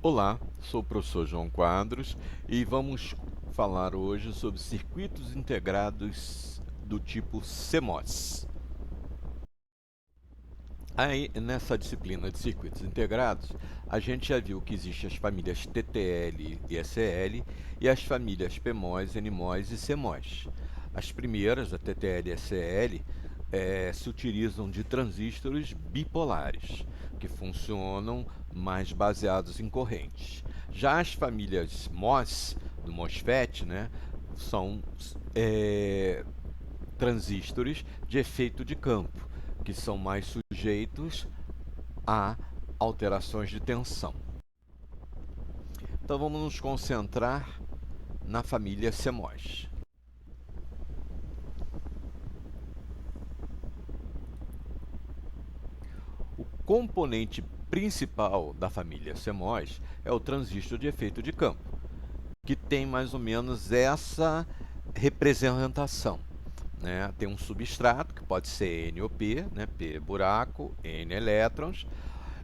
Olá, sou o professor João Quadros e vamos falar hoje sobre circuitos integrados do tipo CMOS. Aí, nessa disciplina de circuitos integrados, a gente já viu que existem as famílias TTL e SL e as famílias PMOS, NMOS e CMOS. As primeiras, a TTL e SL, se utilizam de transistores bipolares, que funcionam mais baseados em correntes. Já as famílias MOS, do MOSFET, né, são transistores de efeito de campo, que são mais sujeitos a alterações de tensão. Então vamos nos concentrar na família CMOS. O componente principal da família CMOS é o transistor de efeito de campo, que tem mais ou menos essa representação. Né? Tem um substrato, que pode ser N ou P, né? P buraco, N elétrons,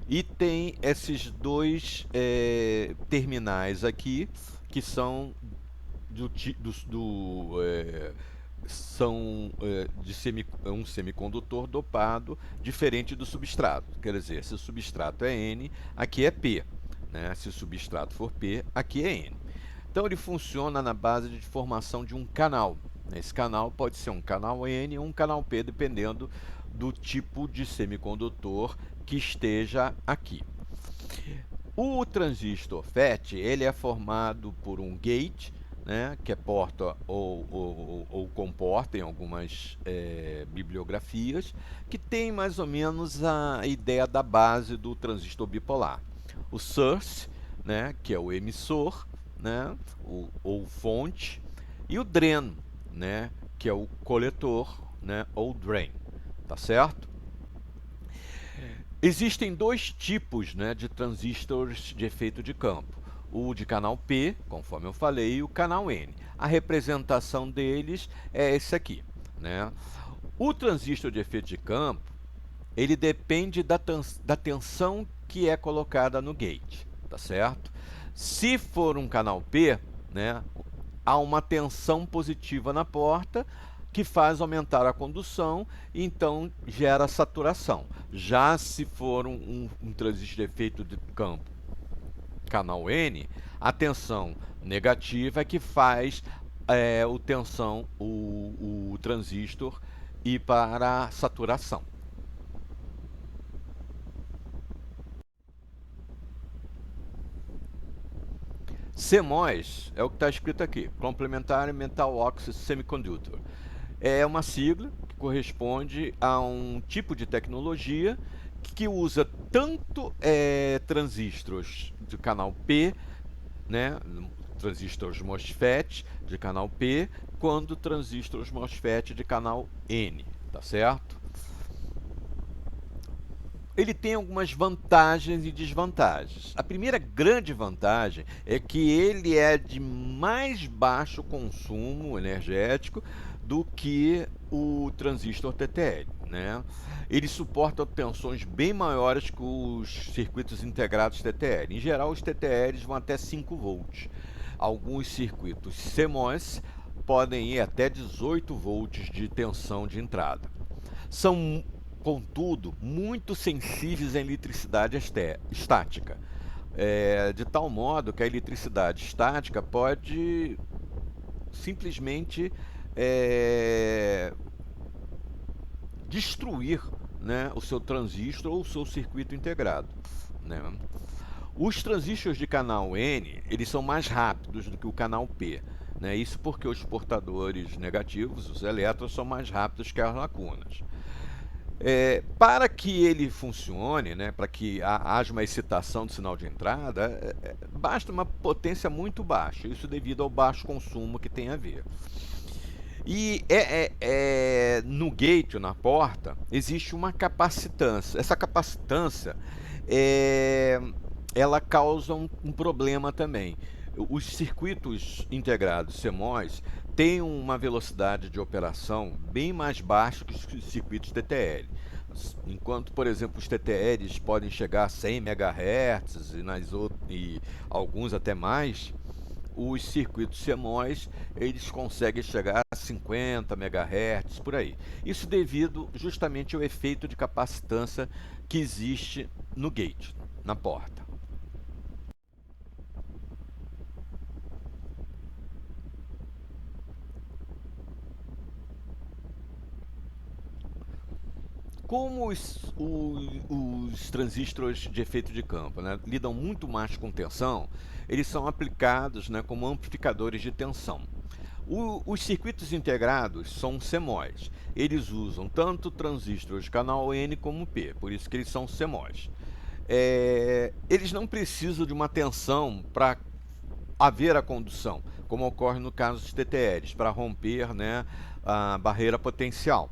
e tem esses dois terminais aqui, que são um semicondutor dopado diferente do substrato. Quer dizer, se o substrato é N, aqui é P. Né? Se o substrato for P, aqui é N. Então ele funciona na base de formação de um canal. Esse canal pode ser um canal N ou um canal P, dependendo do tipo de semicondutor que esteja aqui. O transistor FET ele é formado por um gate, né, que é porta ou comporta em algumas bibliografias, que tem mais ou menos a ideia da base do transistor bipolar. O source, né, que é o emissor, né, ou fonte, e o drain, né, que é o coletor, né, ou drain, tá certo? Existem dois tipos, né, de transistores de efeito de campo. O de canal P, conforme eu falei, e o canal N. A representação deles é esse aqui. Né? O transistor de efeito de campo, ele depende da tensão que é colocada no gate, tá certo? Se for um canal P, né, há uma tensão positiva na porta que faz aumentar a condução e então gera saturação. Já se for um transistor de efeito de campo canal N, a tensão negativa é que faz o transistor ir para a saturação. CMOS é o que está escrito aqui, Complementary Metal Oxide Semiconductor. É uma sigla que corresponde a um tipo de tecnologia que usa tanto transistores de canal P, né, transistores MOSFET de canal P, quanto transistores MOSFET de canal N, tá certo? Ele tem algumas vantagens e desvantagens. A primeira grande vantagem é que ele é de mais baixo consumo energético do que o transistor TTL. Né? Ele suporta tensões bem maiores que os circuitos integrados TTL. Em geral, os TTLs vão até 5 volts. Alguns circuitos CMOS podem ir até 18 volts de tensão de entrada. São, contudo, muito sensíveis à eletricidade estática, de tal modo que a eletricidade estática pode simplesmente é, destruir, né, o seu transistor ou o seu circuito integrado. Né? Os transistores de canal N, eles são mais rápidos do que o canal P. Né? Isso porque os portadores negativos, os elétrons, são mais rápidos que as lacunas. Para que ele funcione, né, para que haja uma excitação do sinal de entrada, basta uma potência muito baixa, isso devido ao baixo consumo que tem a ver. E no gate, na porta, existe uma capacitância. Essa capacitância ela causa um problema também. Os circuitos integrados CMOS têm uma velocidade de operação bem mais baixa que os circuitos TTL. enquanto, por exemplo, os TTLs podem chegar a 100 MHz e alguns até mais, os circuitos CMOS eles conseguem chegar a 50 MHz por aí. Isso devido justamente ao efeito de capacitância que existe no gate, na porta. Como os transistores de efeito de campo, né, lidam muito mais com tensão, eles são aplicados, né, como amplificadores de tensão. Os circuitos integrados são CMOS. Eles usam tanto transistores de canal N como P, por isso que eles são CMOS. Eles não precisam de uma tensão para haver a condução, como ocorre no caso dos TTLs, para romper, né, a barreira potencial,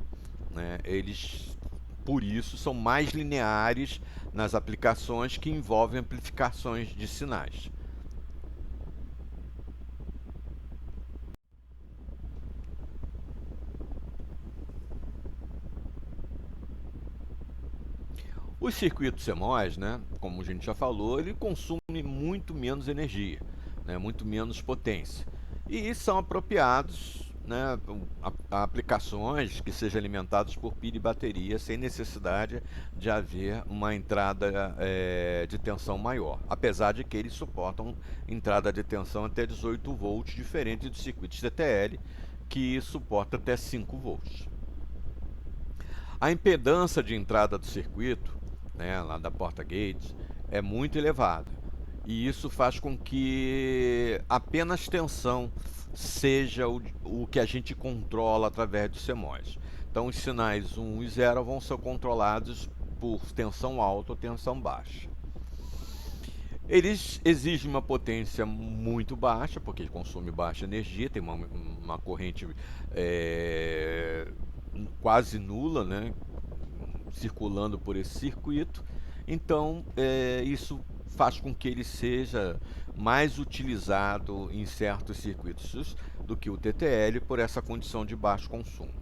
né? Eles, por isso, são mais lineares nas aplicações que envolvem amplificações de sinais. Os circuitos CMOS, né, como a gente já falou, ele consome muito menos energia, né, muito menos potência. E são apropriados, né, a aplicações que sejam alimentados por pilha e bateria sem necessidade de haver uma entrada de tensão maior. Apesar de que eles suportam entrada de tensão até 18 volts, diferente dos circuitos TTL, que suporta até 5 volts. A impedância de entrada do circuito, né, lá da porta gate, é muito elevada. E isso faz com que apenas tensão seja o que a gente controla através do CMOS. Então, os sinais 1 e 0 vão ser controlados por tensão alta ou tensão baixa. Eles exigem uma potência muito baixa, porque consome baixa energia, tem uma corrente quase nula, né, circulando por esse circuito. Então, isso faz com que ele seja mais utilizado em certos circuitos do que o TTL por essa condição de baixo consumo.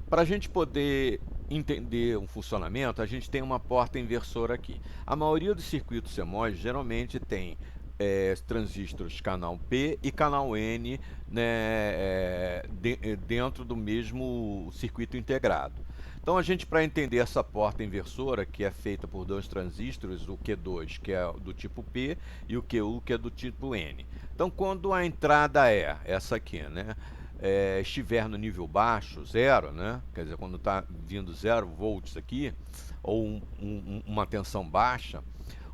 Para a gente poder entender o funcionamento, a gente tem uma porta inversora aqui. A maioria dos circuitos CMOS geralmente tem transistores canal P e canal N, né, dentro do mesmo circuito integrado. Então a gente, para entender essa porta inversora, que é feita por dois transistores, o Q2, que é do tipo P, e o QU, que é do tipo N. Então quando a entrada é essa aqui, né, estiver no nível baixo, zero, né, quer dizer, quando está vindo 0 volts aqui, ou uma tensão baixa,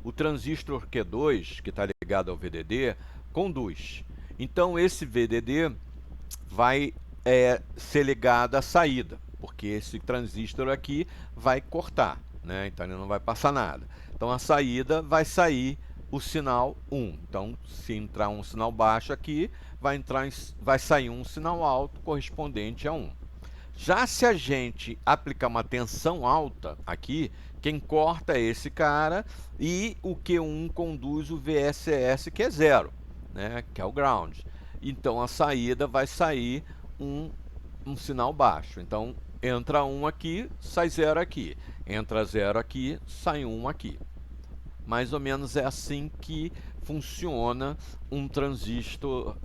o transistor Q2, que está ligado ao VDD, conduz. Então esse VDD vai ser ligado à saída, porque esse transistor aqui vai cortar, né? Então ele não vai passar nada. Então a saída vai sair o sinal 1. Então, se entrar um sinal baixo aqui, vai sair um sinal alto correspondente a 1. Já se a gente aplicar uma tensão alta aqui, quem corta é esse cara e o Q1 conduz o VSS, que é zero, né, que é o ground. Então a saída vai sair um sinal baixo. Então entra 1 aqui, sai 0 aqui. Entra 0 aqui, sai 1 aqui. Mais ou menos é assim que funciona um transistor,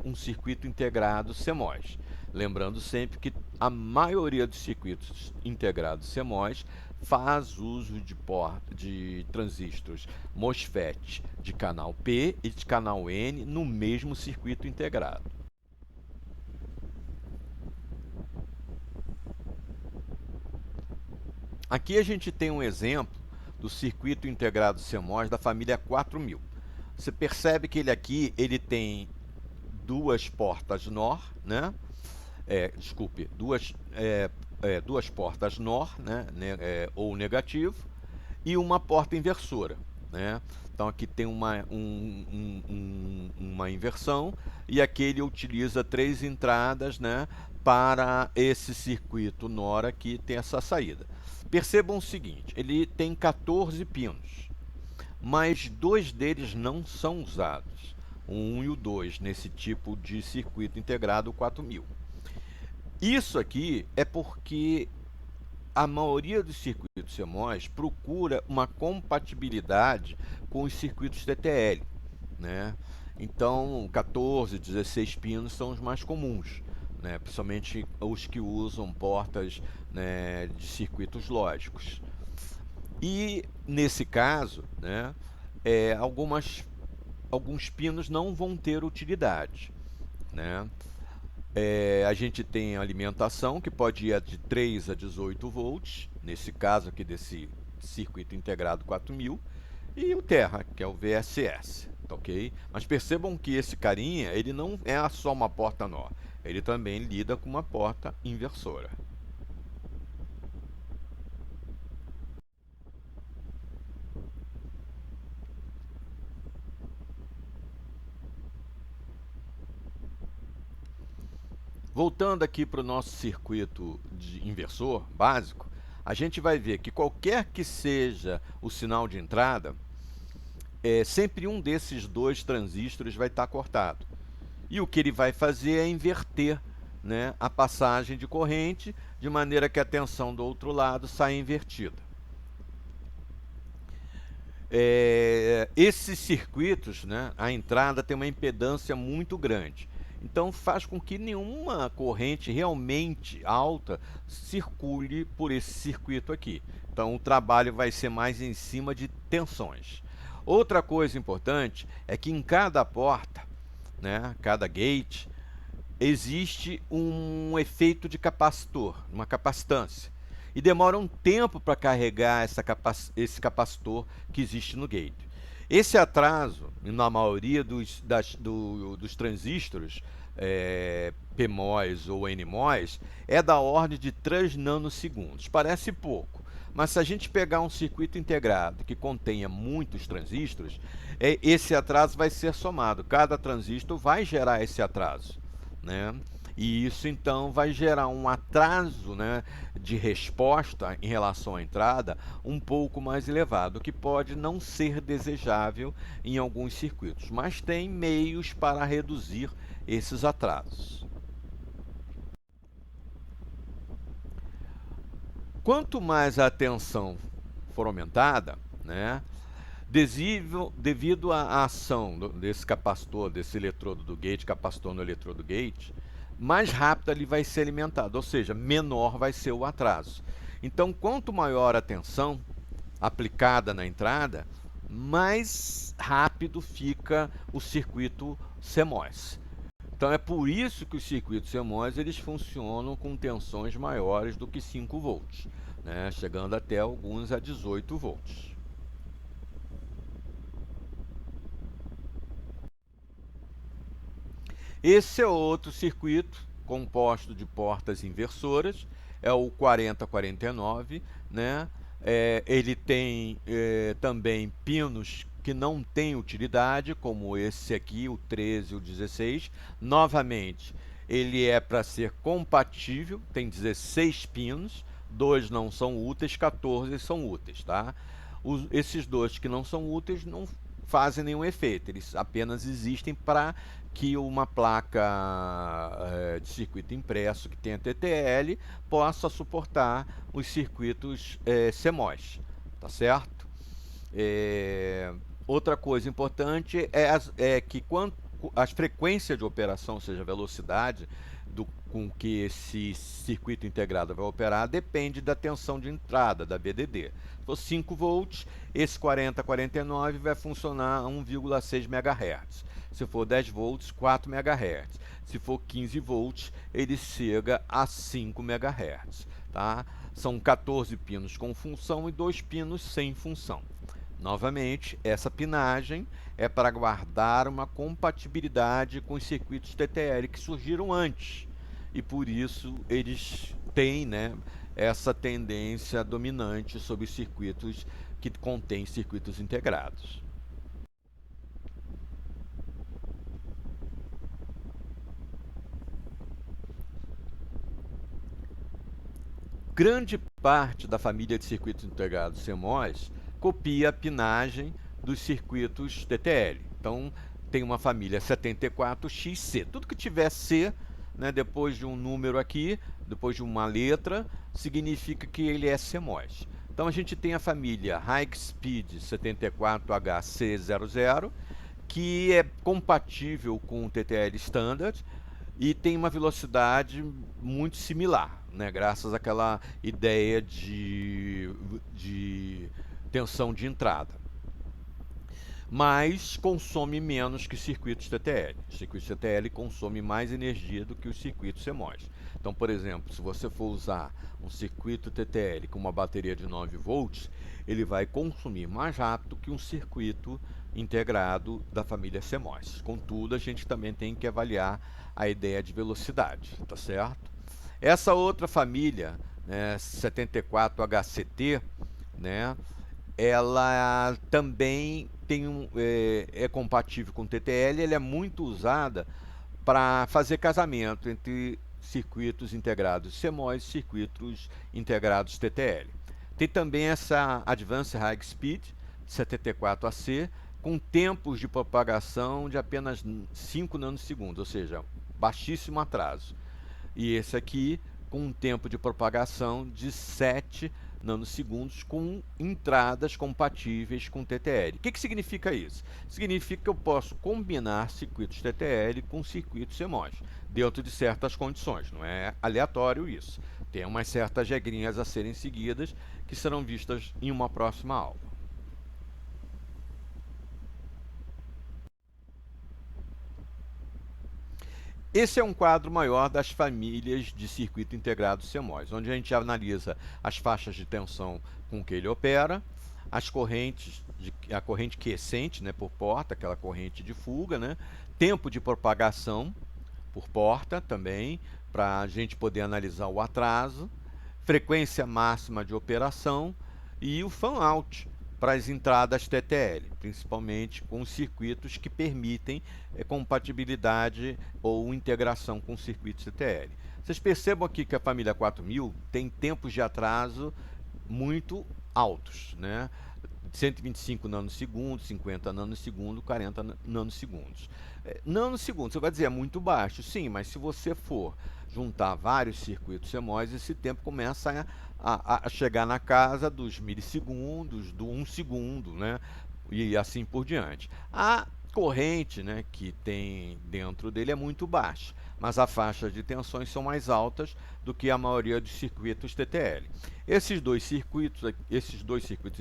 um circuito integrado CMOS. Lembrando sempre que a maioria dos circuitos integrados CMOS faz uso de transistores MOSFET de canal P e de canal N no mesmo circuito integrado. Aqui a gente tem um exemplo do circuito integrado CMOS da família 4000. Você percebe que ele tem duas portas NOR, né? Duas portas NOR, né? Ou negativo, e uma porta inversora, né? Então aqui tem uma inversão, e aqui ele utiliza 3 entradas, né, para esse circuito NOR aqui tem essa saída. Percebam o seguinte, ele tem 14 pinos, mas 2 deles não são usados, o 1 e o 2, nesse tipo de circuito integrado 4000. Isso aqui é porque a maioria dos circuitos CMOS procura uma compatibilidade com os circuitos TTL, né? Então, 14, 16 pinos são os mais comuns, né? Principalmente os que usam portas, né, de circuitos lógicos. E nesse caso, né, alguns pinos não vão ter utilidade, né? A gente tem a alimentação, que pode ir de 3 a 18 volts, nesse caso aqui desse circuito integrado 4000, e o Terra, que é o VSS, tá ok? Mas percebam que esse carinha, ele não é só uma porta nó, ele também lida com uma porta inversora. Voltando aqui para o nosso circuito de inversor básico, a gente vai ver que qualquer que seja o sinal de entrada, sempre um desses dois transistores vai estar cortado. E o que ele vai fazer é inverter, né, a passagem de corrente, de maneira que a tensão do outro lado saia invertida. Esses circuitos, né, a entrada tem uma impedância muito grande. Então faz com que nenhuma corrente realmente alta circule por esse circuito aqui. Então o trabalho vai ser mais em cima de tensões. Outra coisa importante é que em cada porta, né, cada gate, existe um efeito de capacitor, uma capacitância. E demora um tempo para carregar esse capacitor que existe no gate. Esse atraso, na maioria dos transistores, PMOS ou NMOS, é da ordem de 3 nanosegundos. Parece pouco, mas se a gente pegar um circuito integrado que contenha muitos transistores, esse atraso vai ser somado. Cada transistor vai gerar esse atraso, né? E isso então vai gerar um atraso, né, de resposta em relação à entrada um pouco mais elevado, que pode não ser desejável em alguns circuitos, mas tem meios para reduzir esses atrasos. Quanto mais a tensão for aumentada, né, devido à ação desse capacitor, desse eletrodo do gate, capacitor no eletrodo gate, mais rápido ele vai ser alimentado, ou seja, menor vai ser o atraso. Então, quanto maior a tensão aplicada na entrada, mais rápido fica o circuito CMOS. Então é por isso que os circuitos CMOS eles funcionam com tensões maiores do que 5 volts, né, chegando até alguns a 18 volts. Esse é outro circuito composto de portas inversoras, é o 4049, né? Ele tem também pinos que não têm utilidade, como esse aqui, o 13 e o 16. Novamente, ele é para ser compatível, tem 16 pinos, 2 não são úteis, 14 são úteis, tá? Esses dois que não são úteis não fazem nenhum efeito, eles apenas existem para que uma placa de circuito impresso que tenha TTL possa suportar os circuitos CMOS, tá certo? Outra coisa importante é que quando as frequências de operação, ou seja, a velocidade com que esse circuito integrado vai operar, depende da tensão de entrada, da VDD. Se for 5 volts, esse 4049 vai funcionar a 1,6 MHz. Se for 10 volts, 4 MHz. Se for 15 volts, ele chega a 5 MHz. Tá? São 14 pinos com função e 2 pinos sem função. Novamente, essa pinagem é para guardar uma compatibilidade com os circuitos TTL que surgiram antes. E por isso eles têm, né, essa tendência dominante sobre os circuitos que contêm circuitos integrados. Grande parte da família de circuitos integrados CMOS copia a pinagem dos circuitos TTL. Então, tem uma família 74XC. Tudo que tiver C né, depois de um número aqui, depois de uma letra, significa que ele é CMOS. Então a gente tem a família High Speed 74HC00, que é compatível com o TTL Standard e tem uma velocidade muito similar, né, graças àquela ideia de tensão de entrada, mas consome menos que circuitos TTL. Os circuitos TTL consomem mais energia do que os circuitos CMOS. Então, por exemplo, se você for usar um circuito TTL com uma bateria de 9 volts, ele vai consumir mais rápido que um circuito integrado da família CMOS. Contudo, a gente também tem que avaliar a ideia de velocidade, tá certo? Essa outra família, né, 74HCT, né, ela também é compatível com TTL, ela é muito usada para fazer casamento entre circuitos integrados CMOS e circuitos integrados TTL. Tem também essa Advanced High Speed 74AC com tempos de propagação de apenas 5 nanosegundos, ou seja, baixíssimo atraso. E esse aqui com um tempo de propagação de 7 nanosegundos com entradas compatíveis com TTL. O que significa isso? Significa que eu posso combinar circuitos TTL com circuitos CMOS, dentro de certas condições. Não é aleatório isso. Tem umas certas regrinhas a serem seguidas que serão vistas em uma próxima aula. Esse é um quadro maior das famílias de circuito integrado CMOS, onde a gente analisa as faixas de tensão com que ele opera, as correntes, a corrente quiescente, né, por porta, aquela corrente de fuga, né, tempo de propagação por porta também, para a gente poder analisar o atraso, frequência máxima de operação e o fan-out para as entradas TTL, principalmente com circuitos que permitem compatibilidade ou integração com circuitos TTL. Vocês percebam aqui que a família 4000 tem tempos de atraso muito altos, né? 125 nanosegundos, 50 nanosegundos, 40 nanosegundos. Nanosegundos, você vai dizer, é muito baixo. Sim, mas se você for juntar vários circuitos CMOS, esse tempo começa a chegar na casa dos milissegundos, do 1 segundo, né? E assim por diante. A corrente, né, que tem dentro dele é muito baixa, mas as faixas de tensões são mais altas do que a maioria dos circuitos TTL. Esses dois circuitos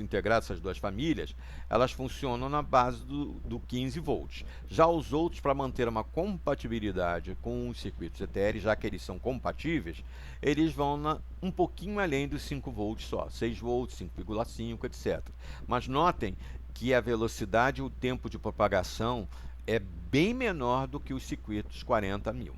integrados, essas duas famílias, elas funcionam na base do 15 volts. Já os outros, para manter uma compatibilidade com os circuitos TTL, já que eles são compatíveis, eles vão um pouquinho além dos 5 volts só, 6 volts, 5,5, etc. Mas notem que a velocidade e o tempo de propagação é bem menor do que os circuitos 4000,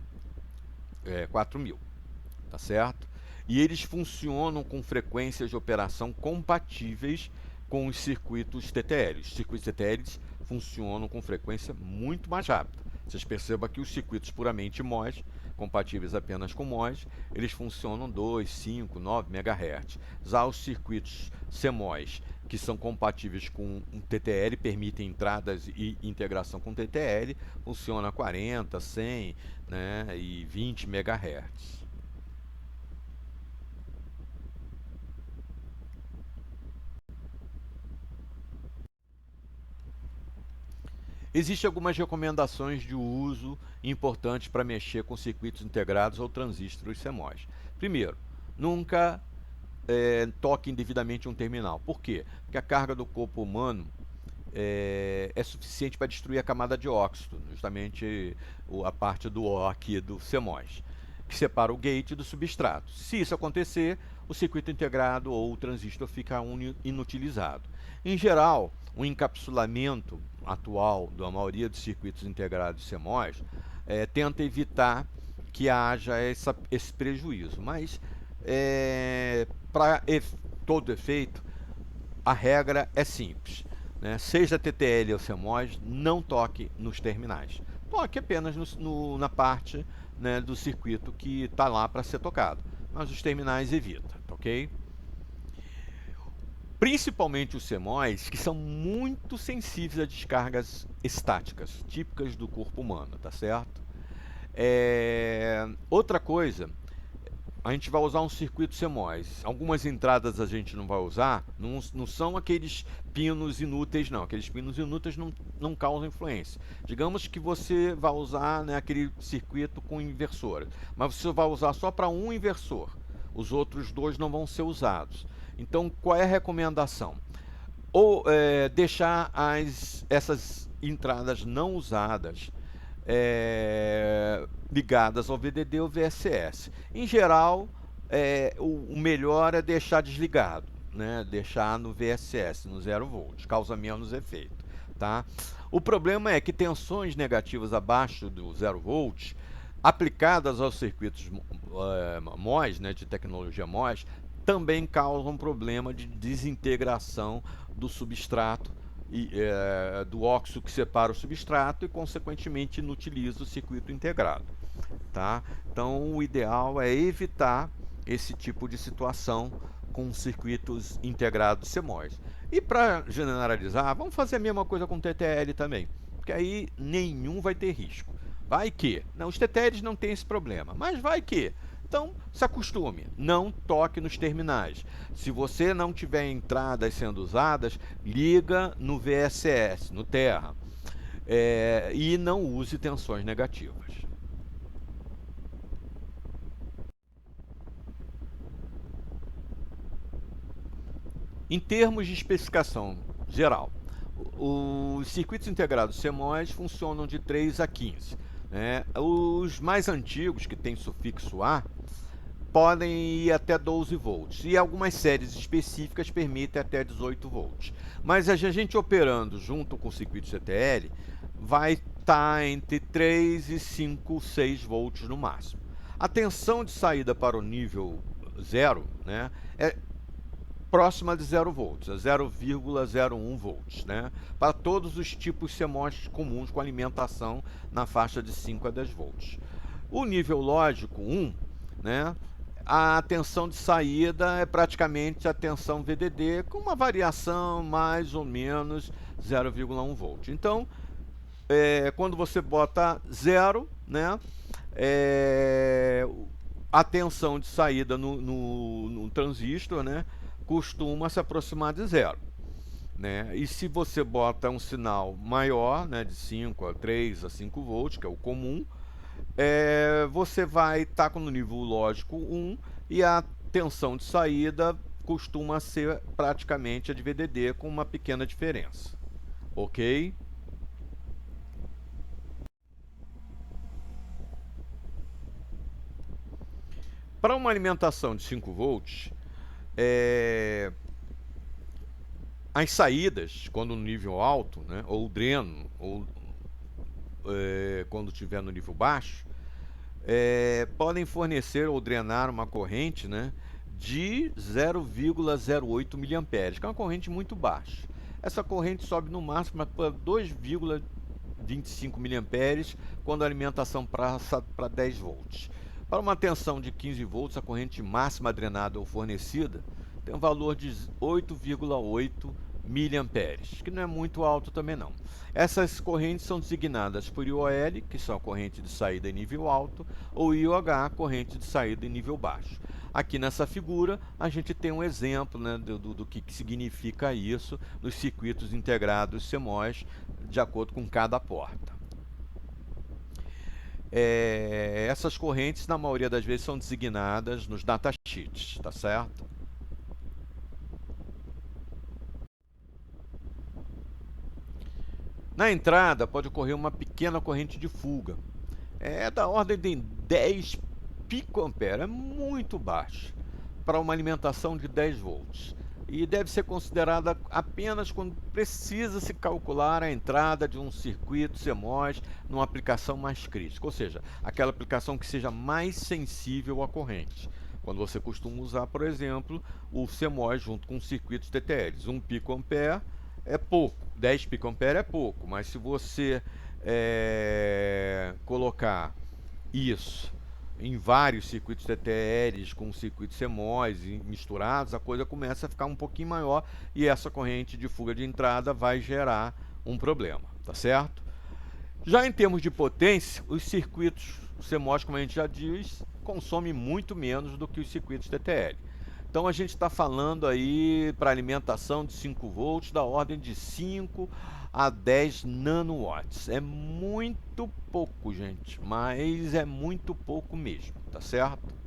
tá certo? E eles funcionam com frequências de operação compatíveis com os circuitos TTL. Os circuitos TTL funcionam com frequência muito mais rápida. Vocês percebam que os circuitos puramente MOS, compatíveis apenas com MOS, eles funcionam 2, 5, 9 MHz. Já os circuitos CMOS, que são compatíveis com um TTL, permitem entradas e integração com TTL, funciona 40, 100, né, e 20 MHz. Existem algumas recomendações de uso importantes para mexer com circuitos integrados ou transistores CMOS. Primeiro, nunca toque indevidamente um terminal. Por quê? Porque a carga do corpo humano é suficiente para destruir a camada de óxido, justamente a parte do O aqui do CMOS, que separa o gate do substrato. Se isso acontecer, o circuito integrado ou o transistor fica inutilizado. Em geral, o encapsulamento atual da maioria dos circuitos integrados CMOS tenta evitar que haja esse prejuízo, mas para todo efeito, a regra é simples, né? Seja TTL ou CMOS, não toque nos terminais. Toque apenas na parte, né, do circuito que está lá para ser tocado. Mas os terminais evita, ok? Principalmente os CMOS, que são muito sensíveis a descargas estáticas, típicas do corpo humano, tá certo? Outra coisa, a gente vai usar um circuito CMOS. Algumas entradas a gente não vai usar, não são aqueles pinos inúteis, não. Aqueles pinos inúteis não causam influência. Digamos que você vai usar, né, aquele circuito com inversor, mas você vai usar só para um inversor. Os outros dois não vão ser usados. Então, qual é a recomendação? Ou deixar essas entradas não usadas ligadas ao VDD ou VSS. Em geral, o melhor é deixar desligado, né? Deixar no VSS, no 0 volt, causa menos efeito. Tá? O problema é que tensões negativas abaixo do 0 volt, aplicadas aos circuitos MOS, né, de tecnologia MOS, também causam problema de desintegração do substrato do óxido que separa o substrato e, consequentemente, inutiliza o circuito integrado. Tá? Então, o ideal é evitar esse tipo de situação com circuitos integrados CMOS. E para generalizar, vamos fazer a mesma coisa com TTL também, porque aí nenhum vai ter risco. Vai que, não, os TTLs não tem esse problema, mas vai que. Então, se acostume, não toque nos terminais. Se você não tiver entradas sendo usadas, liga no VSS, no Terra, e não use tensões negativas. Em termos de especificação geral, os circuitos integrados CMOS funcionam de 3 a 15. Né? Os mais antigos, que têm sufixo A, podem ir até 12 volts e algumas séries específicas permitem até 18 volts. Mas a gente operando junto com o circuito CTL vai estar entre 3 e 5, 6 volts no máximo. A tensão de saída para o nível 0, né, é próxima de 0 volts, a 0,01 volts, né, para todos os tipos CMOS comuns com alimentação na faixa de 5 a 10 volts. O nível lógico 1, né, a tensão de saída é praticamente a tensão VDD, com uma variação mais ou menos 0,1 volt. Então, quando você bota 0, né, a tensão de saída no transistor, né, costuma se aproximar de 0. Né? E se você bota um sinal maior, né, de 5 a 3 a 5 volts, que é o comum, você vai estar no nível lógico 1 e a tensão de saída costuma ser praticamente a de VDD com uma pequena diferença. Ok? Para uma alimentação de 5 volts, as saídas, quando no nível alto, né, ou o dreno, ou quando estiver no nível baixo, podem fornecer ou drenar uma corrente, né, de 0,08 mA, que é uma corrente muito baixa. Essa corrente sobe no máximo para 2,25 mA quando a alimentação passa para 10 volts. Para uma tensão de 15 volts, a corrente máxima drenada ou fornecida tem um valor de 8,8 miliamperes, que não é muito alto também não. Essas correntes são designadas por IOL, que são a corrente de saída em nível alto, ou IOH, corrente de saída em nível baixo. Aqui nessa figura a gente tem um exemplo, né, do que significa isso nos circuitos integrados CMOS, de acordo com cada porta. Essas correntes, na maioria das vezes, são designadas nos datasheets, tá certo? Na entrada pode ocorrer uma pequena corrente de fuga. É da ordem de 10 picoampere, é muito baixo para uma alimentação de 10 volts. E deve ser considerada apenas quando precisa se calcular a entrada de um circuito CMOS numa aplicação mais crítica, ou seja, aquela aplicação que seja mais sensível à corrente. Quando você costuma usar, por exemplo, o CMOS junto com circuitos TTLs, 1 picoampere é pouco, 10 picoampere é pouco, mas se você colocar isso em vários circuitos TTLs com circuitos CMOS misturados, a coisa começa a ficar um pouquinho maior e essa corrente de fuga de entrada vai gerar um problema, tá certo? Já em termos de potência, os circuitos O CMOS, como a gente já diz, consome muito menos do que os circuitos TTL. Então a gente está falando aí para alimentação de 5 volts da ordem de 5 a 10 nanowatts. É muito pouco, gente, mas é muito pouco mesmo, tá certo?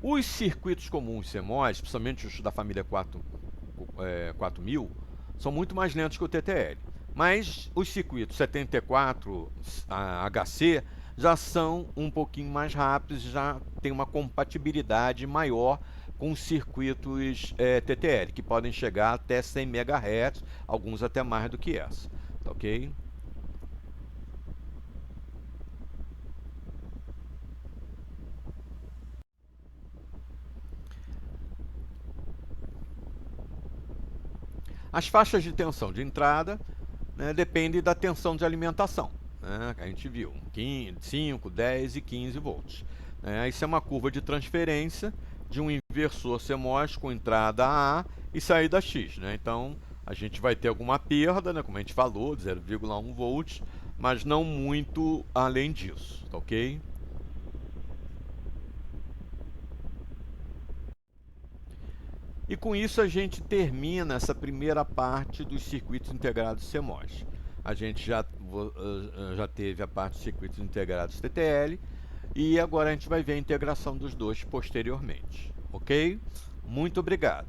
Os circuitos comuns CMOS, principalmente os da família 4000, são muito mais lentos que o TTL. Mas os circuitos 74 HC já são um pouquinho mais rápidos, já tem uma compatibilidade maior com os circuitos TTL, que podem chegar até 100 MHz, alguns até mais do que essa. Tá ok? As faixas de tensão de entrada, né, dependem da tensão de alimentação, né, que a gente viu, 5, 10 e 15 volts. Isso é uma curva de transferência de um inversor CMOS com entrada A e saída X. Né? Então, a gente vai ter alguma perda, né, como a gente falou, de 0,1 volts, mas não muito além disso, tá ok? E com isso a gente termina essa primeira parte dos circuitos integrados CMOS. A gente já teve a parte dos circuitos integrados TTL e agora a gente vai ver a integração dos dois posteriormente. Ok? Muito obrigado.